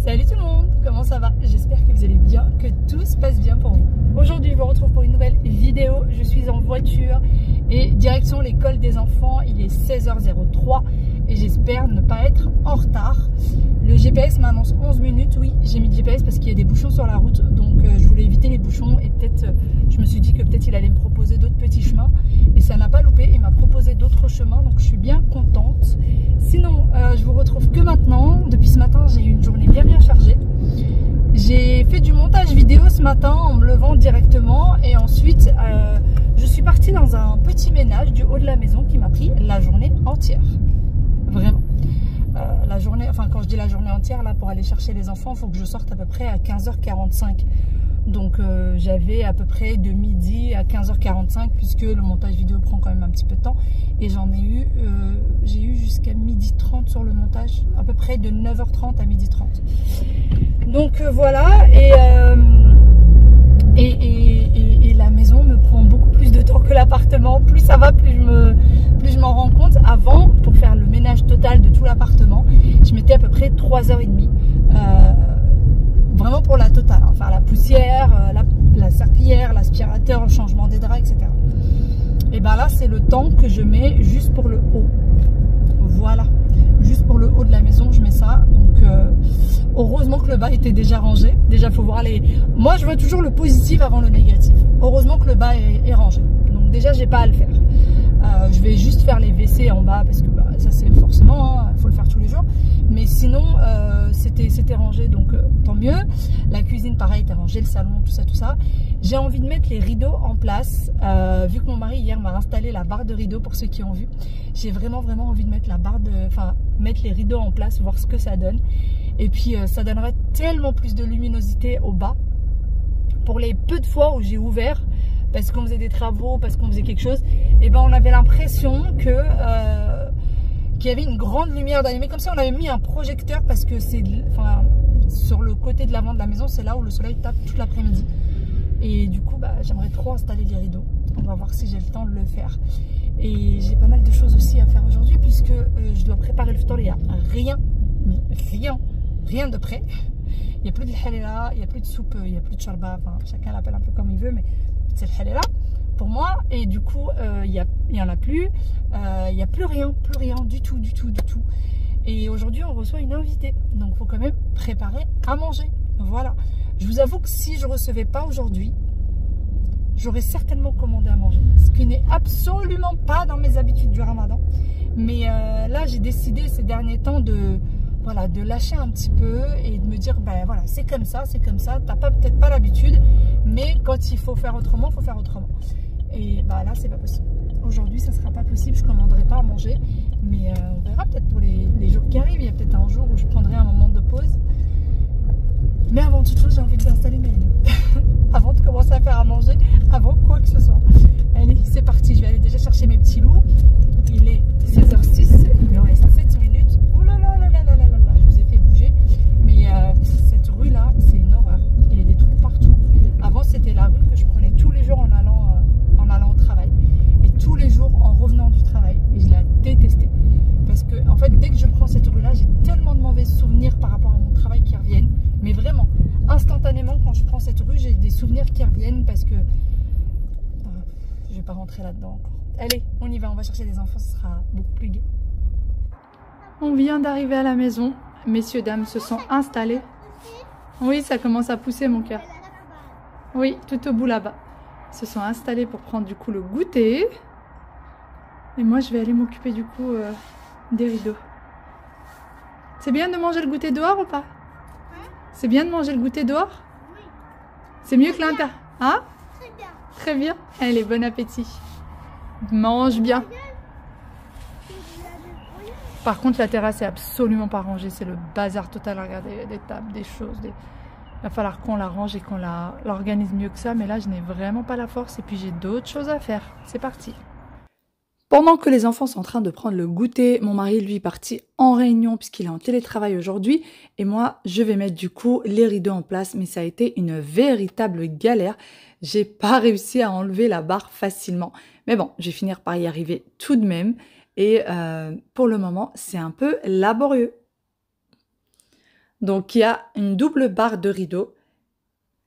Salut tout le monde, comment ça va? J'espère que vous allez bien, que tout se passe bien pour vous. Aujourd'hui, je vous retrouve pour une nouvelle vidéo. Je suis en voiture et direction l'école des enfants. Il est 16h03 et j'espère ne pas être en retard. Le GPS m'annonce 11 minutes. Oui, j'ai mis le GPS parce qu'il y a des bouchons sur la route. Donc je voulais éviter les bouchons et peut-être, je me suis dit que peut-être il allait me proposer d'autres petits chemins. Et ça n'a pas loupé, il m'a proposé d'autres chemins. Donc je suis bien contente. Sinon, je vous retrouve que maintenant. Depuis ce matin, j'ai eu une journée bien chargée. J'ai fait du montage vidéo ce matin en me levant directement et ensuite je suis partie dans un petit ménage du haut de la maison qui m'a pris la journée entière. Vraiment. La journée, enfin quand je dis la journée entière, là pour aller chercher les enfants, il faut que je sorte à peu près à 15h45. Donc j'avais à peu près de midi à 15h45 puisque le montage vidéo prend quand même un petit peu de temps. Et j'ai eu jusqu'à 12h30 sur le montage, à peu près de 9h30 à 12h30. Donc voilà, et la maison me prend beaucoup plus de temps que l'appartement. Plus ça va, plus je m'en rends compte. Avant, pour faire le ménage total de tout l'appartement, je mettais à peu près 3h30. Vraiment pour la totale, hein. Faire la poussière, la serpillière, l'aspirateur, le changement des draps, etc. Et bien là, c'est le temps que je mets juste pour le haut. Voilà, juste pour le haut de la maison, je mets ça. Donc, heureusement que le bas était déjà rangé. Déjà, il faut voir les... Moi, je vois toujours le positif avant le négatif. Heureusement que le bas est rangé. Donc déjà, j'ai pas à le faire. Je vais juste faire les WC en bas parce que bah, ça, c'est forcément, il faut le faire tous les jours. Mais sinon, c'était rangé, donc tant mieux. La cuisine, pareil, était rangée, le salon, tout ça. J'ai envie de mettre les rideaux en place. Vu que mon mari, hier, m'a installé la barre de rideaux, pour ceux qui ont vu. J'ai vraiment envie de mettre mettre les rideaux en place, voir ce que ça donne. Et puis, ça donnerait tellement plus de luminosité au bas. Pour les peu de fois où j'ai ouvert, parce qu'on faisait des travaux, parce qu'on faisait quelque chose, et ben on avait l'impression que qu'il y avait une grande lumière d'allumée, comme si on avait mis un projecteur, parce que c'est, sur le côté de l'avant de la maison, c'est là où le soleil tape toute l'après-midi. Et du coup, bah, j'aimerais trop installer les rideaux. On va voir si j'ai le temps de le faire. Et j'ai pas mal de choses aussi à faire aujourd'hui, puisque je dois préparer le fطور. Il n'y a rien de prêt. Il n'y a plus de halela, il n'y a plus de soupe, il n'y a plus de charba, enfin chacun l'appelle un peu comme il veut, mais c'est le halela pour moi. Et du coup, il n'y en a plus, il n'y a plus rien du tout. Et aujourd'hui, on reçoit une invitée, donc il faut quand même préparer à manger. Voilà. Je vous avoue que si je ne recevais pas aujourd'hui, j'aurais certainement commandé à manger, ce qui n'est absolument pas dans mes habitudes du ramadan. Mais là, j'ai décidé ces derniers temps de lâcher un petit peu et de me dire, ben voilà, c'est comme ça, t'as peut-être pas l'habitude, mais quand il faut faire autrement, il faut faire autrement. Et bah là, c'est pas possible. Aujourd'hui, ça sera pas possible, je commanderai pas à manger, mais on verra peut-être pour les jours qui arrivent. Il y a peut-être un jour où je prendrai un moment de pause. Mais avant toute chose, j'ai envie d'installer mes rideaux. Avant de commencer à faire à manger, avant quoi que ce soit. Allez, c'est parti, je vais aller déjà chercher mes petits loups. Il est 16h06, il me reste 7 minutes. Oh là là là là là là là là, je vous ai fait bouger. Mais cette rue-là, c'est une horreur. Il y a des trous partout. Avant, c'était la rue que je prenais tous les jours en allant au travail. Et tous les jours en revenant du travail. Et je la détestais. Parce que, en fait, dès que je prends cette rue-là, j'ai tellement de mauvais souvenirs par rapport à mon travail qui reviennent. Mais vraiment, instantanément, quand je prends cette rue, j'ai des souvenirs qui reviennent parce que je vais pas rentrer là-dedans encore. Allez, on y va, on va chercher les enfants, ce sera beaucoup plus gai. On vient d'arriver à la maison. Messieurs, dames se sont installés. Oui, ça commence à pousser, mon cœur. Oui, tout au bout là-bas. Ils se sont installés pour prendre du coup le goûter. Et moi, je vais aller m'occuper du coup des rideaux. C'est bien de manger le goûter dehors ou pas? C'est bien de manger le goûter dehors? Oui. C'est mieux que l'intérieur. Hein? Très bien. Très bien. Allez, bon appétit. Mange bien. Par contre, la terrasse est absolument pas rangée. C'est le bazar total. Regardez, des tables, des choses. Il va falloir qu'on la range et qu'on l'organise mieux que ça. Mais là, je n'ai vraiment pas la force. Et puis, j'ai d'autres choses à faire. C'est parti. Pendant que les enfants sont en train de prendre le goûter, mon mari, lui, est parti en réunion puisqu'il est en télétravail aujourd'hui. Et moi, je vais mettre du coup les rideaux en place. Mais ça a été une véritable galère. J'ai pas réussi à enlever la barre facilement. Mais bon, je vais finir par y arriver tout de même. Et pour le moment, c'est un peu laborieux. Donc, il y a une double barre de rideaux.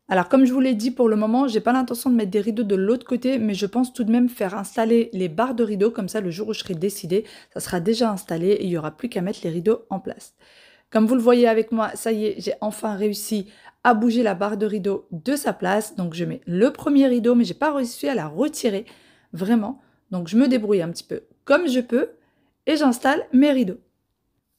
Alors, comme je vous l'ai dit, pour le moment, j'ai pas l'intention de mettre des rideaux de l'autre côté, mais je pense tout de même faire installer les barres de rideaux. Comme ça, le jour où je serai décidée, ça sera déjà installé et il n'y aura plus qu'à mettre les rideaux en place. Comme vous le voyez avec moi, ça y est, j'ai enfin réussi à bouger la barre de rideau de sa place. Donc, je mets le premier rideau, mais j'ai pas réussi à la retirer, vraiment. Donc, je me débrouille un petit peu comme je peux et j'installe mes rideaux.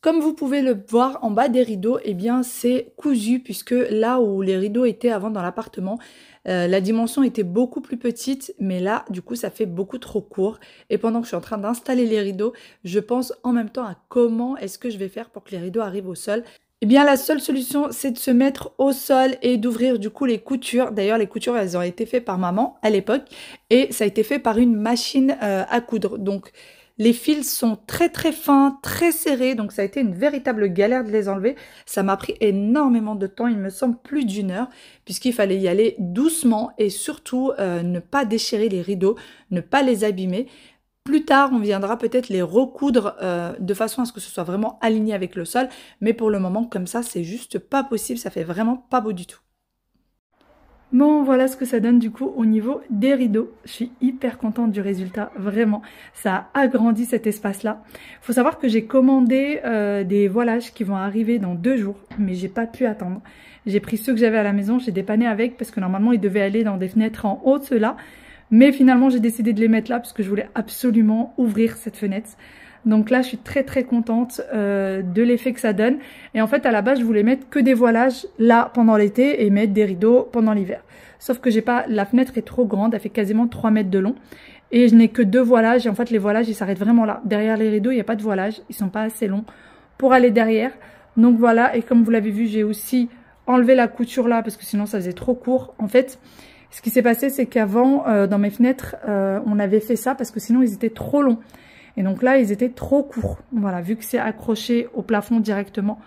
Comme vous pouvez le voir en bas des rideaux, eh bien c'est cousu puisque là où les rideaux étaient avant dans l'appartement, la dimension était beaucoup plus petite, mais là du coup ça fait beaucoup trop court. Et pendant que je suis en train d'installer les rideaux, je pense en même temps à comment est-ce que je vais faire pour que les rideaux arrivent au sol. Eh bien la seule solution c'est de se mettre au sol et d'ouvrir du coup les coutures. D'ailleurs les coutures elles ont été faites par maman à l'époque et ça a été fait par une machine à coudre. Donc les fils sont très très fins, très serrés, donc ça a été une véritable galère de les enlever. Ça m'a pris énormément de temps, il me semble plus d'1 heure, puisqu'il fallait y aller doucement et surtout ne pas déchirer les rideaux, ne pas les abîmer. Plus tard, on viendra peut-être les recoudre de façon à ce que ce soit vraiment aligné avec le sol, mais pour le moment, comme ça, c'est juste pas possible, ça fait vraiment pas beau du tout. Bon, voilà ce que ça donne du coup au niveau des rideaux. Je suis hyper contente du résultat, vraiment. Ça a agrandi cet espace-là. Faut savoir que j'ai commandé des voilages qui vont arriver dans 2 jours, mais j'ai pas pu attendre. J'ai pris ceux que j'avais à la maison, j'ai dépanné avec parce que normalement ils devaient aller dans des fenêtres en haut, ceux-là. Mais finalement j'ai décidé de les mettre là parce que je voulais absolument ouvrir cette fenêtre. Donc là, je suis très très contente de l'effet que ça donne. Et en fait, à la base, je voulais mettre que des voilages là pendant l'été et mettre des rideaux pendant l'hiver. Sauf que j'ai pas, la fenêtre est trop grande, elle fait quasiment 3 mètres de long. Et je n'ai que 2 voilages. Et en fait, les voilages, ils s'arrêtent vraiment là. Derrière les rideaux, il n'y a pas de voilage. Ils sont pas assez longs pour aller derrière. Donc voilà, et comme vous l'avez vu, j'ai aussi enlevé la couture là parce que sinon, ça faisait trop court. En fait, ce qui s'est passé, c'est qu'avant, dans mes fenêtres, on avait fait ça parce que sinon, ils étaient trop longs. Et donc là, ils étaient trop courts. Voilà, vu que c'est accroché au plafond directement.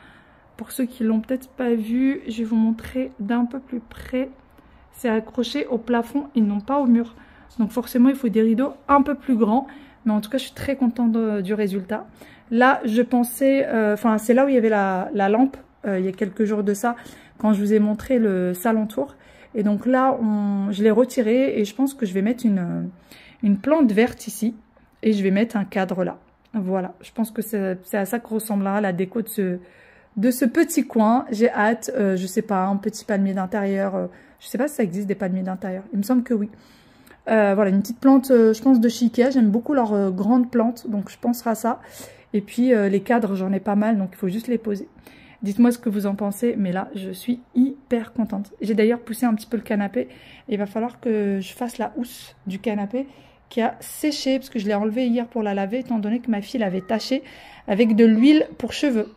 Pour ceux qui l'ont peut-être pas vu, je vais vous montrer d'un peu plus près. C'est accroché au plafond et non pas au mur. Donc forcément, il faut des rideaux un peu plus grands. Mais en tout cas, je suis très contente du résultat. Là, je pensais... Enfin, c'est là où il y avait la lampe, il y a quelques jours de ça, quand je vous ai montré le salon tour. Et donc là, je l'ai retiré et je pense que je vais mettre une plante verte ici. Et je vais mettre un cadre là. Voilà, je pense que c'est à ça que ressemblera la déco de ce petit coin. J'ai hâte, je sais pas, un petit palmier d'intérieur. Je sais pas si ça existe des palmiers d'intérieur. Il me semble que oui. Voilà, une petite plante, je pense, de chez Ikea. J'aime beaucoup leurs grandes plantes, donc je penserai à ça. Et puis les cadres, j'en ai pas mal, donc il faut juste les poser. Dites-moi ce que vous en pensez, mais là, je suis hyper contente. J'ai d'ailleurs poussé un petit peu le canapé. Et il va falloir que je fasse la housse du canapé qui a séché, parce que je l'ai enlevé hier pour la laver, étant donné que ma fille l'avait taché avec de l'huile pour cheveux.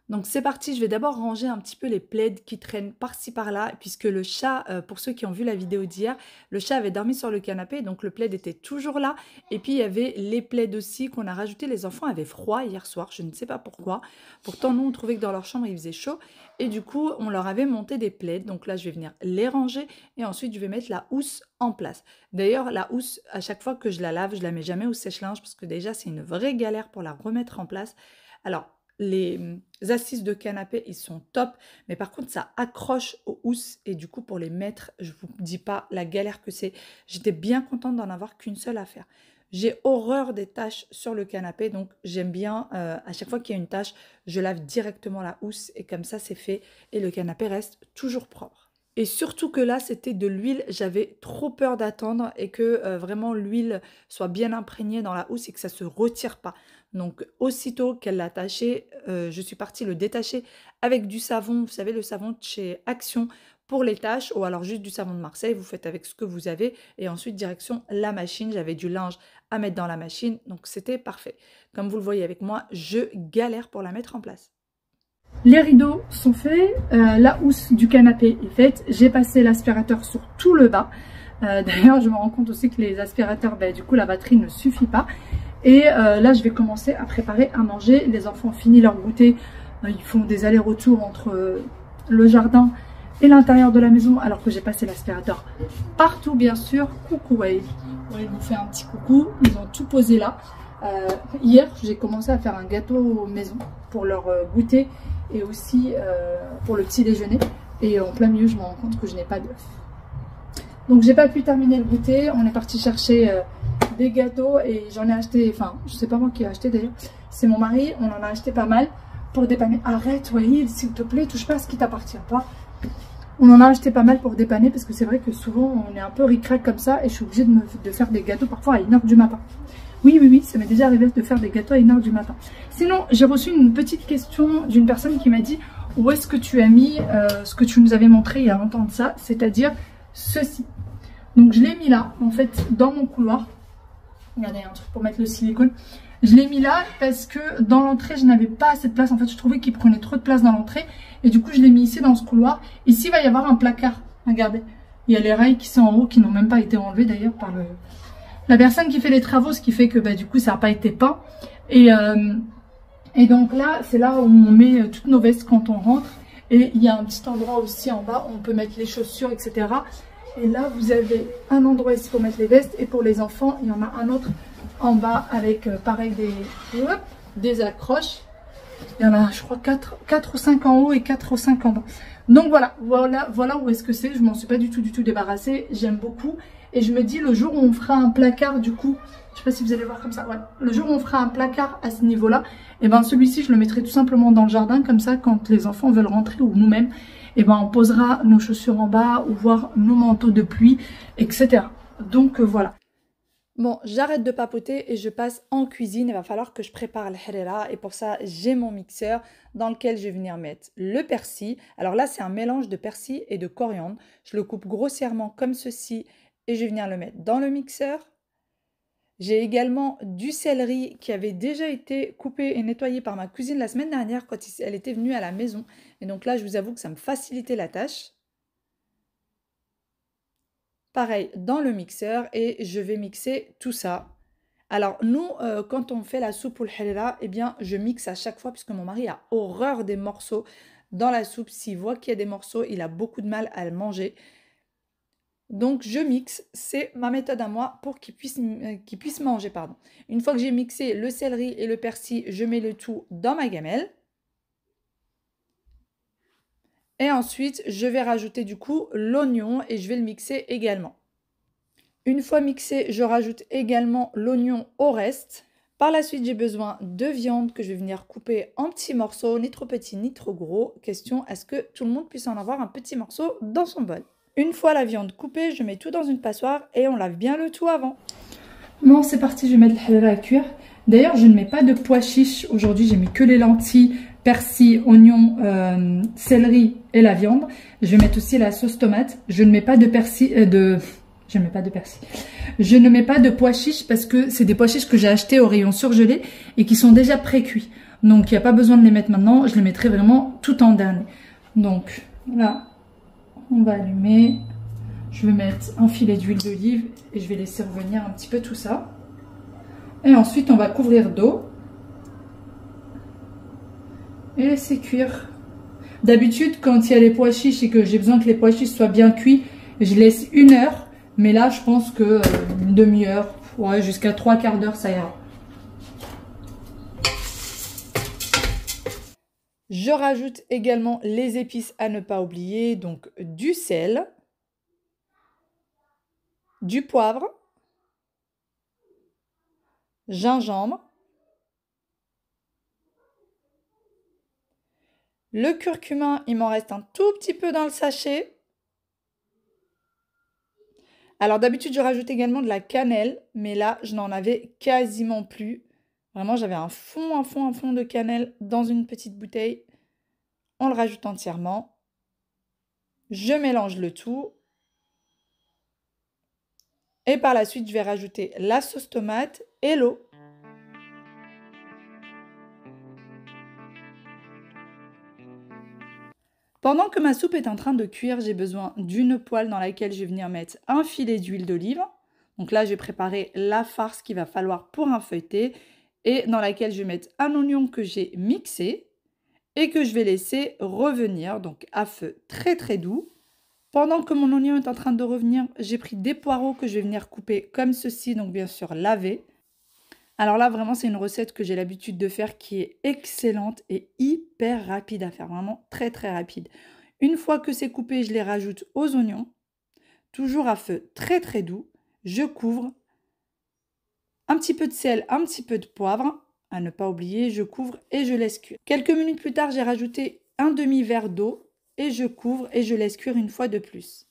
Donc c'est parti, je vais d'abord ranger un petit peu les plaids qui traînent par-ci par-là, puisque le chat, pour ceux qui ont vu la vidéo d'hier, le chat avait dormi sur le canapé, donc le plaid était toujours là. Et puis il y avait les plaids aussi qu'on a rajoutés, les enfants avaient froid hier soir, je ne sais pas pourquoi. Pourtant nous on trouvait que dans leur chambre il faisait chaud, et du coup on leur avait monté des plaids. Donc là je vais venir les ranger, et ensuite je vais mettre la housse en place. D'ailleurs la housse, à chaque fois que je la lave, je la mets jamais au sèche-linge, parce que déjà c'est une vraie galère pour la remettre en place. Alors, les assises de canapé, ils sont top, mais par contre, ça accroche aux housses et du coup, pour les mettre, je vous dis pas la galère que c'est. J'étais bien contente d'en avoir qu'une seule à faire. J'ai horreur des taches sur le canapé, donc j'aime bien, à chaque fois qu'il y a une tache, je lave directement la housse et comme ça, c'est fait et le canapé reste toujours propre. Et surtout que là, c'était de l'huile, j'avais trop peur d'attendre et que vraiment l'huile soit bien imprégnée dans la housse et que ça ne se retire pas. Donc aussitôt qu'elle l'a attaché, je suis partie le détacher avec du savon, vous savez le savon de chez Action, pour les tâches, ou alors juste du savon de Marseille, vous faites avec ce que vous avez, et ensuite direction la machine. J'avais du linge à mettre dans la machine, donc c'était parfait. Comme vous le voyez avec moi, je galère pour la mettre en place. Les rideaux sont faits, la housse du canapé est faite, j'ai passé l'aspirateur sur tout le bas. D'ailleurs, je me rends compte aussi que les aspirateurs, du coup, la batterie ne suffit pas. Et là, je vais commencer à préparer à manger. Les enfants ont fini leur goûter. Ils font des allers-retours entre le jardin et l'intérieur de la maison, alors que j'ai passé l'aspirateur partout, bien sûr. Coucou Wade. Ouais, ils m'ont fait un petit coucou. Ils ont tout posé là. Hier, j'ai commencé à faire un gâteau maison pour leur goûter et aussi pour le petit déjeuner. Et en plein milieu, je me rends compte que je n'ai pas d'œufs. Donc j'ai pas pu terminer le goûter, on est parti chercher des gâteaux et j'en ai acheté, enfin je sais pas moi qui ai acheté d'ailleurs, c'est mon mari, on en a acheté pas mal pour dépanner. Arrête Wahid, s'il te plaît, touche pas à ce qui t'appartient pas. On en a acheté pas mal pour dépanner parce que c'est vrai que souvent on est un peu ric-rac comme ça et je suis obligée de faire des gâteaux parfois à 1h du matin. Oui, ça m'est déjà arrivé de faire des gâteaux à 1h du matin. Sinon, j'ai reçu une petite question d'une personne qui m'a dit où est-ce que tu as mis ce que tu nous avais montré il y a longtemps de ça, c'est-à-dire ceci. Donc je l'ai mis là, en fait, dans mon couloir. Regardez, un truc pour mettre le silicone. Je l'ai mis là parce que dans l'entrée, je n'avais pas assez de place. En fait, je trouvais qu'il prenait trop de place dans l'entrée. Et du coup, je l'ai mis ici dans ce couloir. Ici, il va y avoir un placard. Regardez. Il y a les rails qui sont en haut, qui n'ont même pas été enlevés d'ailleurs par la personne qui fait les travaux. Ce qui fait que du coup, ça n'a pas été peint. Et donc là, c'est là où on met toutes nos vestes quand on rentre. Et il y a un petit endroit aussi en bas où on peut mettre les chaussures, etc. Et là, vous avez un endroit ici pour mettre les vestes. Et pour les enfants, il y en a un autre en bas avec pareil des accroches. Il y en a, je crois, 4 ou 5 en haut et 4 ou 5 en bas. Donc voilà où est-ce que c'est. Je m'en suis pas du tout débarrassée. J'aime beaucoup. Et je me dis, le jour où on fera un placard, du coup, je sais pas si vous allez voir comme ça. Ouais. Le jour où on fera un placard à ce niveau-là, et celui-ci, je le mettrai tout simplement dans le jardin. Comme ça, quand les enfants veulent rentrer ou nous-mêmes, on posera nos chaussures en bas ou voir nos manteaux de pluie, etc. Donc voilà. Bon, j'arrête de papoter et je passe en cuisine. Il va falloir que je prépare le harira et pour ça, j'ai mon mixeur dans lequel je vais venir mettre le persil. Alors là, c'est un mélange de persil et de coriandre. Je le coupe grossièrement comme ceci et je vais venir le mettre dans le mixeur. J'ai également du céleri qui avait déjà été coupé et nettoyé par ma cousine la semaine dernière quand elle était venue à la maison. Et donc là, je vous avoue que ça me facilitait la tâche. Pareil, dans le mixeur et je vais mixer tout ça. Alors nous, quand on fait la soupe ou le harira, je mixe à chaque fois puisque mon mari a horreur des morceaux dans la soupe. S'il voit qu'il y a des morceaux, il a beaucoup de mal à le manger. Donc je mixe, c'est ma méthode à moi pour qu'il puisse manger. Pardon. Une fois que j'ai mixé le céleri et le persil, je mets le tout dans ma gamelle. Et ensuite, je vais rajouter du coup l'oignon et je vais le mixer également. Une fois mixé, je rajoute également l'oignon au reste. Par la suite, j'ai besoin de viande que je vais venir couper en petits morceaux, ni trop petits ni trop gros. Question, est-ce que tout le monde puisse en avoir un petit morceau dans son bol? Une fois la viande coupée, je mets tout dans une passoire et on lave bien le tout avant. Bon, c'est parti, je vais mettre le harira à cuire. D'ailleurs, je ne mets pas de pois chiches. Aujourd'hui, j'ai mis que les lentilles, persil, oignon, céleri et la viande. Je vais mettre aussi la sauce tomate. Je ne mets pas de persil, je ne mets pas de persil. Je ne mets pas de pois chiches parce que c'est des pois chiches que j'ai achetés au rayon surgelé et qui sont déjà pré-cuits. Donc, il n'y a pas besoin de les mettre maintenant. Je les mettrai vraiment tout en dernier. Donc, là, on va allumer. Je vais mettre un filet d'huile d'olive et je vais laisser revenir un petit peu tout ça. Et ensuite, on va couvrir d'eau et laisser cuire. D'habitude, quand il y a les pois chiches et que j'ai besoin que les pois chiches soient bien cuits, je laisse 1 heure. Mais là, je pense que une demi-heure, ouais, jusqu'à 3/4 d'heure, ça ira. Je rajoute également les épices à ne pas oublier, donc du sel, du poivre, gingembre, le curcuma, il m'en reste un tout petit peu dans le sachet. Alors d'habitude, je rajoute également de la cannelle, mais là, je n'en avais quasiment plus. Vraiment, j'avais un fond de cannelle dans une petite bouteille. On le rajoute entièrement. Je mélange le tout. Et par la suite, je vais rajouter la sauce tomate et l'eau. Pendant que ma soupe est en train de cuire, j'ai besoin d'une poêle dans laquelle je vais venir mettre un filet d'huile d'olive. Donc là, j'ai préparé la farce qu'il va falloir pour un feuilleté et dans laquelle je vais mettre un oignon que j'ai mixé et que je vais laisser revenir, donc à feu très très doux. Pendant que mon oignon est en train de revenir, j'ai pris des poireaux que je vais venir couper comme ceci, donc bien sûr lavés. Alors là, vraiment, c'est une recette que j'ai l'habitude de faire qui est excellente et hyper rapide à faire, vraiment très très rapide. Une fois que c'est coupé, je les rajoute aux oignons, toujours à feu très très doux. Je couvre, un petit peu de sel, un petit peu de poivre, à ne pas oublier, je couvre et je laisse cuire. Quelques minutes plus tard, j'ai rajouté un demi-verre d'eau et je couvre et je laisse cuire une fois de plus.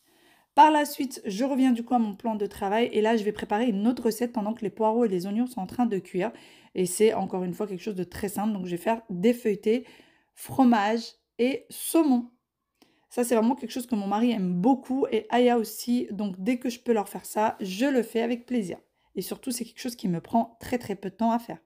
Par la suite, je reviens du coup à mon plan de travail et là, je vais préparer une autre recette pendant que les poireaux et les oignons sont en train de cuire. Et c'est encore une fois quelque chose de très simple. Donc, je vais faire des feuilletés, fromage et saumon. Ça, c'est vraiment quelque chose que mon mari aime beaucoup et Aya aussi. Donc, dès que je peux leur faire ça, je le fais avec plaisir. Et surtout, c'est quelque chose qui me prend très très peu de temps à faire.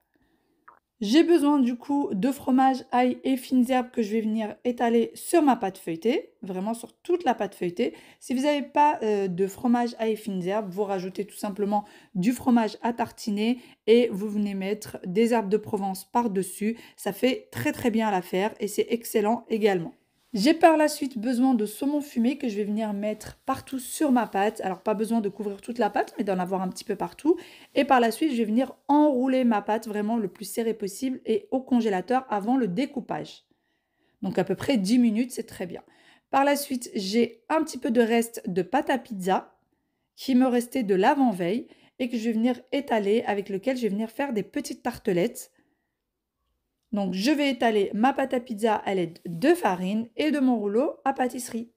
J'ai besoin du coup de fromage, ail et fines herbes que je vais venir étaler sur ma pâte feuilletée, vraiment sur toute la pâte feuilletée. Si vous n'avez pas de fromage, ail et fines herbes, vous rajoutez tout simplement du fromage à tartiner et vous venez mettre des herbes de Provence par-dessus. Ça fait très très bien à la faire et c'est excellent également. J'ai par la suite besoin de saumon fumé que je vais venir mettre partout sur ma pâte. Alors pas besoin de couvrir toute la pâte, mais d'en avoir un petit peu partout. Et par la suite, je vais venir enrouler ma pâte vraiment le plus serré possible et au congélateur avant le découpage. Donc à peu près 10 minutes, c'est très bien. Par la suite, j'ai un petit peu de reste de pâte à pizza qui me restait de l'avant-veille et que je vais venir étaler, avec lequel je vais venir faire des petites tartelettes. Donc, je vais étaler ma pâte à pizza à l'aide de farine et de mon rouleau à pâtisserie.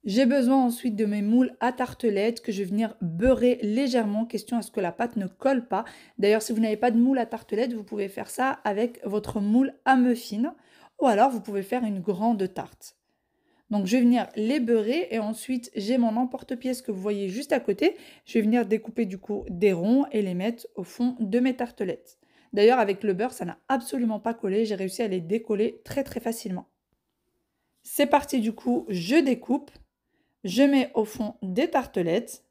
J'ai besoin ensuite de mes moules à tartelettes que je vais venir beurrer légèrement, question à ce que la pâte ne colle pas. D'ailleurs, si vous n'avez pas de moule à tartelettes, vous pouvez faire ça avec votre moule à muffins ou alors vous pouvez faire une grande tarte. Donc, je vais venir les beurrer et ensuite, j'ai mon emporte-pièce que vous voyez juste à côté. Je vais venir découper du coup des ronds et les mettre au fond de mes tartelettes. D'ailleurs, avec le beurre, ça n'a absolument pas collé. J'ai réussi à les décoller très très facilement. C'est parti du coup, je découpe. Je mets au fond des tartelettes.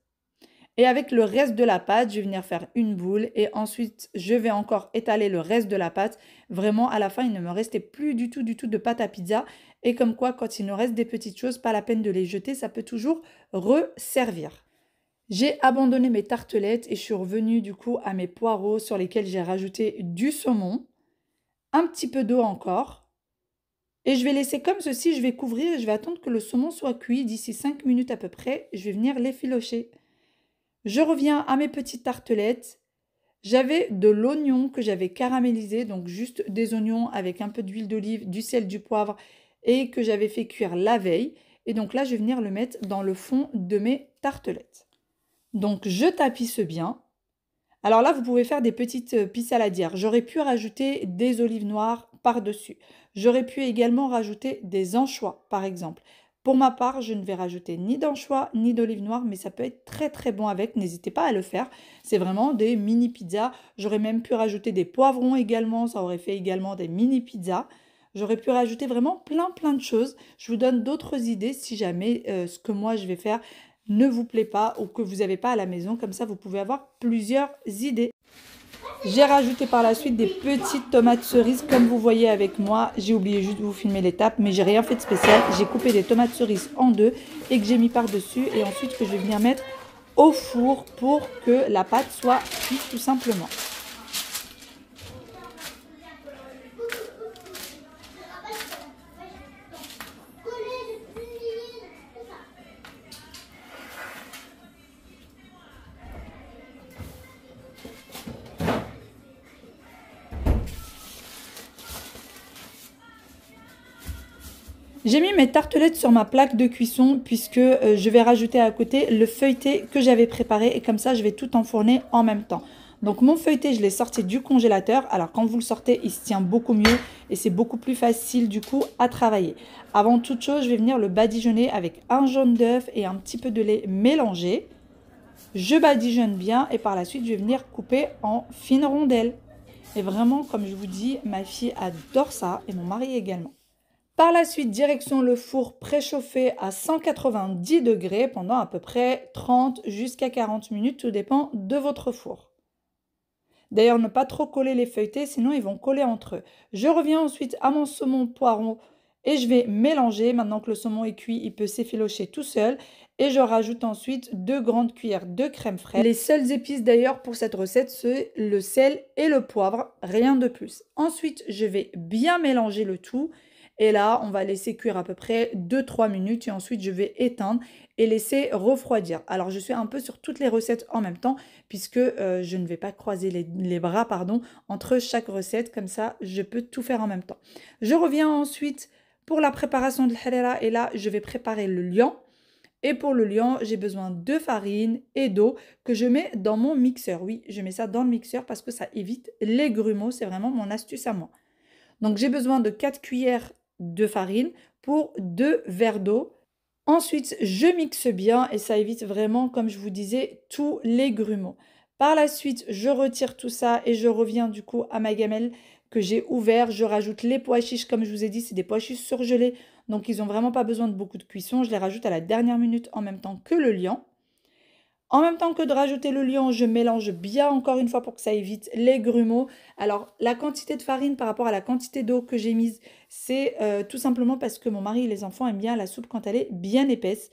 Et avec le reste de la pâte, je vais venir faire une boule. Et ensuite, je vais encore étaler le reste de la pâte. Vraiment, à la fin, il ne me restait plus du tout de pâte à pizza. Et comme quoi, quand il nous reste des petites choses, pas la peine de les jeter. Ça peut toujours resservir. J'ai abandonné mes tartelettes et je suis revenue du coup à mes poireaux sur lesquels j'ai rajouté du saumon, un petit peu d'eau encore. Et je vais laisser comme ceci, je vais couvrir et je vais attendre que le saumon soit cuit. D'ici 5 minutes à peu près, je vais venir l'effilocher. Je reviens à mes petites tartelettes. J'avais de l'oignon que j'avais caramélisé, donc juste des oignons avec un peu d'huile d'olive, du sel, du poivre et que j'avais fait cuire la veille. Et donc là, je vais venir le mettre dans le fond de mes tartelettes. Donc, je tapisse bien. Alors là, vous pouvez faire des petites pissaladières. J'aurais pu rajouter des olives noires par-dessus. J'aurais pu également rajouter des anchois, par exemple. Pour ma part, je ne vais rajouter ni d'anchois ni d'olives noires, mais ça peut être très très bon avec. N'hésitez pas à le faire. C'est vraiment des mini pizzas. J'aurais même pu rajouter des poivrons également. Ça aurait fait également des mini pizzas. J'aurais pu rajouter vraiment plein de choses. Je vous donne d'autres idées si jamais ce que moi je vais faire ne vous plaît pas ou que vous n'avez pas à la maison. Comme ça, vous pouvez avoir plusieurs idées. J'ai rajouté par la suite des petites tomates cerises comme vous voyez avec moi. J'ai oublié juste de vous filmer l'étape, mais j'ai rien fait de spécial. J'ai coupé des tomates cerises en deux et que j'ai mis par-dessus et ensuite que je vais venir mettre au four pour que la pâte soit cuite tout simplement. J'ai mis mes tartelettes sur ma plaque de cuisson puisque je vais rajouter à côté le feuilleté que j'avais préparé et comme ça je vais tout enfourner en même temps. Donc mon feuilleté, je l'ai sorti du congélateur. Alors quand vous le sortez, il se tient beaucoup mieux et c'est beaucoup plus facile du coup à travailler. Avant toute chose, je vais venir le badigeonner avec un jaune d'œuf et un petit peu de lait mélangé. Je badigeonne bien et par la suite, je vais venir couper en fines rondelles. Et vraiment, comme je vous dis, ma fille adore ça et mon mari également. Par la suite, direction le four préchauffé à 190 degrés pendant à peu près 30 jusqu'à 40 minutes. Tout dépend de votre four. D'ailleurs, ne pas trop coller les feuilletés, sinon ils vont coller entre eux. Je reviens ensuite à mon saumon poireau et je vais mélanger. Maintenant que le saumon est cuit, il peut s'effilocher tout seul. Et je rajoute ensuite 2 grandes cuillères de crème fraîche. Les seules épices d'ailleurs pour cette recette, c'est le sel et le poivre, rien de plus. Ensuite, je vais bien mélanger le tout. Et là, on va laisser cuire à peu près 2-3 minutes et ensuite je vais éteindre et laisser refroidir. Alors, je suis un peu sur toutes les recettes en même temps puisque je ne vais pas croiser les bras entre chaque recette. Comme ça, je peux tout faire en même temps. Je reviens ensuite pour la préparation de l'harira et là, je vais préparer le liant. Et pour le liant, j'ai besoin de farine et d'eau que je mets dans mon mixeur. Oui, je mets ça dans le mixeur parce que ça évite les grumeaux. C'est vraiment mon astuce à moi. Donc, j'ai besoin de 4 cuillères de farine pour 2 verres d'eau. Ensuite, je mixe bien et ça évite vraiment, comme je vous disais, tous les grumeaux. Par la suite, je retire tout ça et je reviens du coup à ma gamelle que j'ai ouvert. Je rajoute les pois chiches, comme je vous ai dit, c'est des pois chiches surgelés. Donc, ils n'ont vraiment pas besoin de beaucoup de cuisson. Je les rajoute à la dernière minute en même temps que le liant. En même temps que de rajouter le liant, je mélange bien encore une fois pour que ça évite les grumeaux. Alors, la quantité de farine par rapport à la quantité d'eau que j'ai mise, c'est tout simplement parce que mon mari et les enfants aiment bien la soupe quand elle est bien épaisse.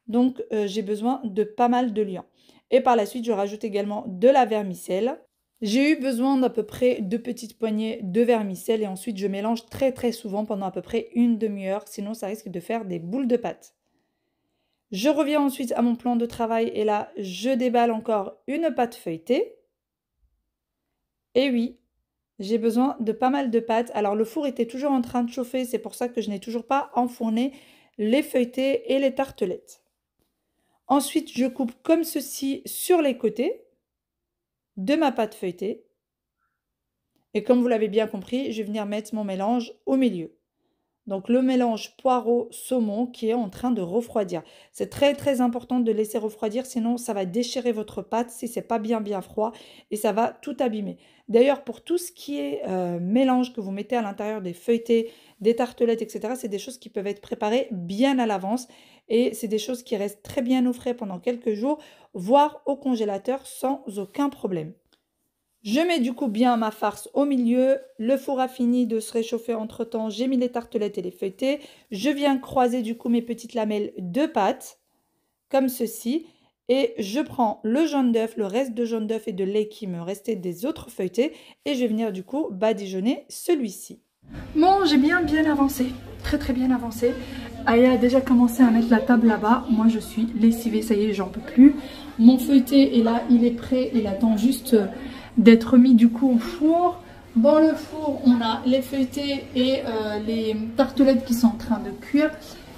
Donc, j'ai besoin de pas mal de liant. Et par la suite, je rajoute également de la vermicelle. J'ai eu besoin d'à peu près 2 petites poignées de vermicelle et ensuite, je mélange très très souvent pendant à peu près une demi-heure. Sinon, ça risque de faire des boules de pâte. Je reviens ensuite à mon plan de travail et là, je déballe encore une pâte feuilletée. Et oui, j'ai besoin de pas mal de pâtes. Alors, le four était toujours en train de chauffer, c'est pour ça que je n'ai toujours pas enfourné les feuilletés et les tartelettes. Ensuite, je coupe comme ceci sur les côtés de ma pâte feuilletée. Et comme vous l'avez bien compris, je vais venir mettre mon mélange au milieu. Donc le mélange poireau-saumon qui est en train de refroidir. C'est très très important de laisser refroidir, sinon ça va déchirer votre pâte si c'est pas bien froid et ça va tout abîmer. D'ailleurs, pour tout ce qui est mélange que vous mettez à l'intérieur des feuilletés, des tartelettes, etc., c'est des choses qui peuvent être préparées bien à l'avance et c'est des choses qui restent très bien au frais pendant quelques jours, voire au congélateur sans aucun problème. Je mets du coup bien ma farce au milieu, le four a fini de se réchauffer entre temps, j'ai mis les tartelettes et les feuilletés. Je viens croiser du coup mes petites lamelles de pâte, comme ceci. Et je prends le jaune d'œuf, le reste de jaune d'œuf et de lait qui me restait des autres feuilletés. Et je vais venir du coup badigeonner celui-ci. Bon, j'ai bien avancé, très très bien avancé. Aya a déjà commencé à mettre la table là-bas. Moi je suis lessivée, ça y est, j'en peux plus. Mon feuilleté est là, il est prêt, il attend juste d'être mis du coup au four. Dans le four, on a les feuilletés et les tartelettes qui sont en train de cuire.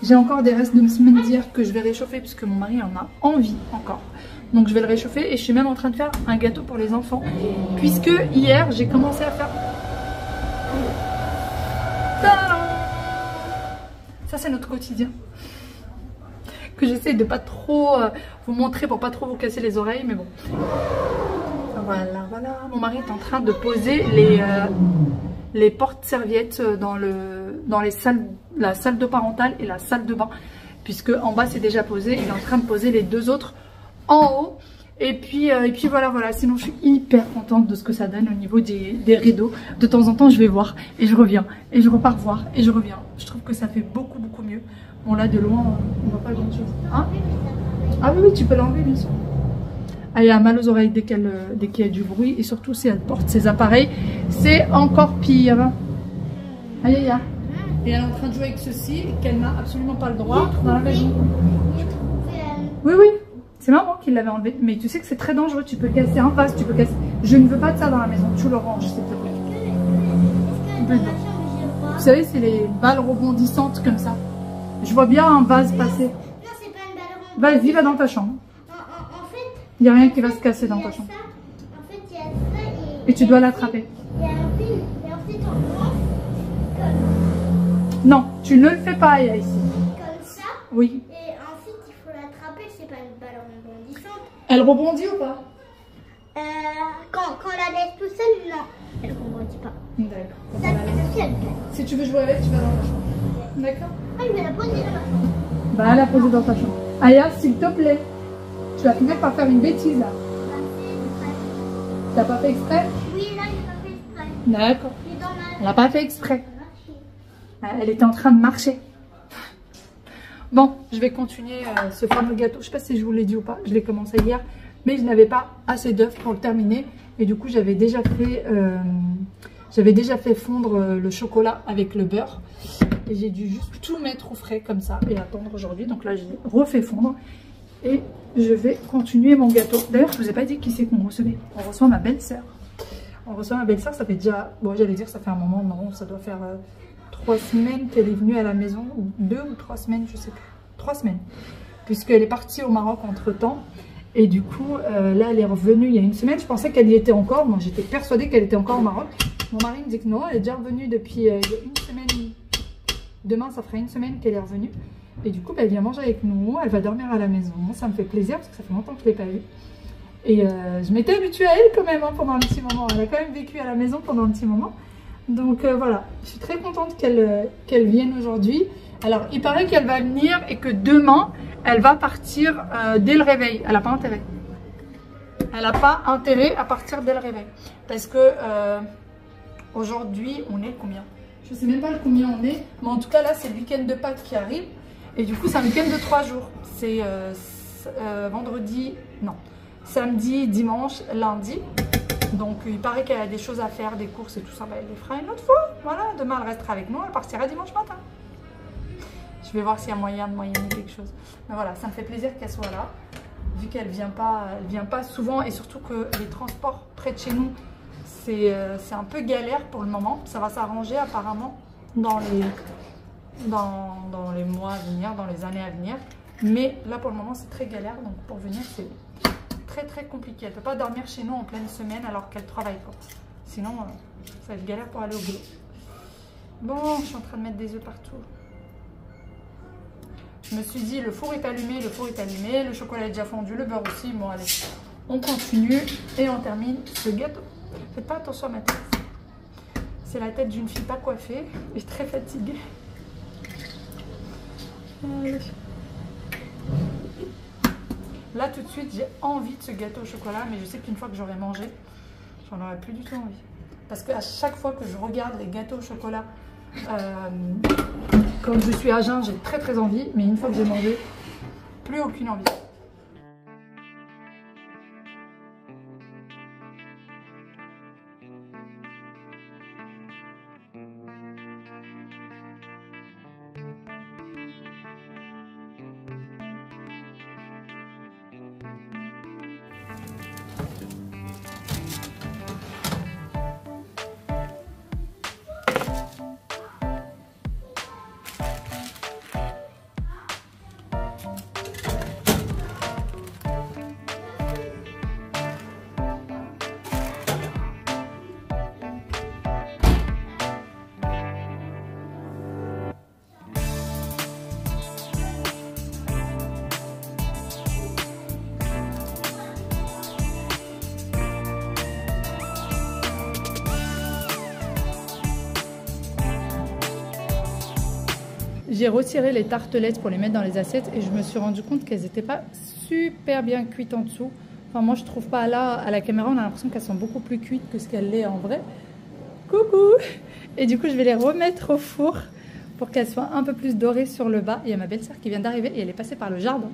J'ai encore des restes de semaine d'hier que je vais réchauffer puisque mon mari en a envie encore. Donc je vais le réchauffer et je suis même en train de faire un gâteau pour les enfants. Puisque hier, j'ai commencé à faire... Ça c'est notre quotidien. Que j'essaie de pas trop vous montrer pour pas trop vous casser les oreilles, mais bon. Voilà. Mon mari est en train de poser les porte-serviettes dans la salle de parentale et la salle de bain. Puisque en bas c'est déjà posé, il est en train de poser les 2 autres en haut. Et puis voilà, sinon je suis hyper contente de ce que ça donne au niveau des rideaux. De temps en temps je vais voir et je reviens et je repars voir et je reviens. Je trouve que ça fait beaucoup mieux. Bon là de loin on voit pas grand chose. Hein? Ah oui, tu peux l'enlever bien sûr. Elle a mal aux oreilles dès qu'il y a du bruit et surtout si elle porte ses appareils, c'est encore pire. Aïe. Et elle est en train de jouer avec ceci qu'elle n'a absolument pas le droit dans la maison. Oui. C'est maman qui l'avait enlevé. Mais tu sais que c'est très dangereux. Tu peux casser un vase, tu peux casser... Je ne veux pas de ça dans la maison. Tu le ranges, s'il te plaît. Vous savez, c'est les balles rebondissantes comme ça. Je vois bien un vase passer. Non, c'est pas une balle rebondissante. Vas-y, va dans ta chambre. En fait... Il n'y a rien qui va se casser dans ta chambre. En fait, il y a Et tu dois l'attraper. Et ensuite on lance Non, tu ne le fais pas, Aya, ici. comme ça. Oui. Et ensuite il faut l'attraper, c'est pas une balle rebondissante. Elle rebondit ou pas? Quand on la laisse tout seul, non. Elle rebondit pas. D'accord. Ça, c'est elle. Si tu veux jouer avec, tu vas dans ta chambre. D'accord? Ah, je vais la poser dans ma chambre. Va la poser dans ta chambre. Aya, s'il te plaît. Tu vas finir par faire une bêtise là. T'as pas fait exprès? Oui, là, j'ai pas fait exprès. D'accord. Mais dans ma... Elle n'a pas fait exprès. Elle était en train de marcher. Bon, je vais continuer ce fameux gâteau. Je ne sais pas si je vous l'ai dit ou pas. Je l'ai commencé hier. Mais je n'avais pas assez d'œufs pour le terminer. Et du coup, j'avais déjà fait fondre le chocolat avec le beurre. Et j'ai dû juste tout mettre au frais comme ça et attendre aujourd'hui. Donc là, j'ai refait fondre. Et je vais continuer mon gâteau. D'ailleurs, je ne vous ai pas dit qui c'est qu'on recevait. On reçoit ma belle-sœur. On reçoit ma belle-sœur, ça fait déjà... Bon, j'allais dire ça fait un moment. Non, ça doit faire 3 semaines qu'elle est venue à la maison. Ou 2 ou 3 semaines, je sais plus. 3 semaines. Puisqu'elle est partie au Maroc entre-temps. Et du coup, là, elle est revenue il y a 1 semaine. Je pensais qu'elle y était encore. Moi, j'étais persuadée qu'elle était encore au Maroc. Mon mari me dit que non, elle est déjà revenue depuis il y a 1 semaine. Demain, ça fera 1 semaine qu'elle est revenue. Et du coup, elle vient manger avec nous. Elle va dormir à la maison. Ça me fait plaisir parce que ça fait longtemps que je ne l'ai pas vue. Et je m'étais habituée à elle quand même pendant un petit moment. Elle a quand même vécu à la maison pendant un petit moment. Donc voilà, je suis très contente qu'elle vienne aujourd'hui. Alors, il paraît qu'elle va venir et que demain, elle va partir dès le réveil. Elle n'a pas intérêt. Elle n'a pas intérêt à partir dès le réveil. Parce que aujourd'hui, on est combien? Je ne sais même pas combien on est. Mais en tout cas, là, c'est le week-end de Pâques qui arrive. Et du coup, c'est un week-end de 3 jours. C'est vendredi, non, samedi, dimanche, lundi. Donc, il paraît qu'elle a des choses à faire, des courses et tout ça. Bah, elle les fera une autre fois. Voilà, demain, elle restera avec nous. Elle partira dimanche matin. Je vais voir s'il y a moyen de moyenner quelque chose. Mais voilà, ça me fait plaisir qu'elle soit là. Vu qu'elle ne vient pas souvent. Et surtout que les transports près de chez nous, c'est un peu galère pour le moment. Ça va s'arranger apparemment dans les mois à venir, dans les années à venir. Mais là, pour le moment, c'est très galère. Donc, pour venir, c'est très, très compliqué. Elle ne peut pas dormir chez nous en pleine semaine alors qu'elle travaille, quoi. Sinon, ça va être galère pour aller au boulot. Bon, je suis en train de mettre des œufs partout. Je me suis dit, le four est allumé, le chocolat est déjà fondu, le beurre aussi. Bon, allez, on continue et on termine ce gâteau. Faites pas attention à ma tête. C'est la tête d'une fille pas coiffée et très fatiguée. Là, tout de suite, j'ai envie de ce gâteau au chocolat, mais je sais qu'une fois que j'aurai mangé, j'en aurai plus du tout envie. Parce qu'à chaque fois que je regarde les gâteaux au chocolat, quand je suis à jeun, j'ai très très envie, mais une fois que j'ai mangé, plus aucune envie. J'ai retiré les tartelettes pour les mettre dans les assiettes et je me suis rendu compte qu'elles n'étaient pas super bien cuites en dessous. Enfin, moi, je trouve pas là, à la caméra, on a l'impression qu'elles sont beaucoup plus cuites que ce qu'elles l'est en vrai. Coucou! Et du coup, je vais les remettre au four pour qu'elles soient un peu plus dorées sur le bas. Il y a ma belle-sœur qui vient d'arriver et elle est passée par le jardin.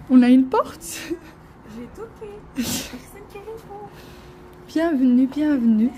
On a une porte. J'ai toqué. Personne qui répond. Bienvenue, bienvenue.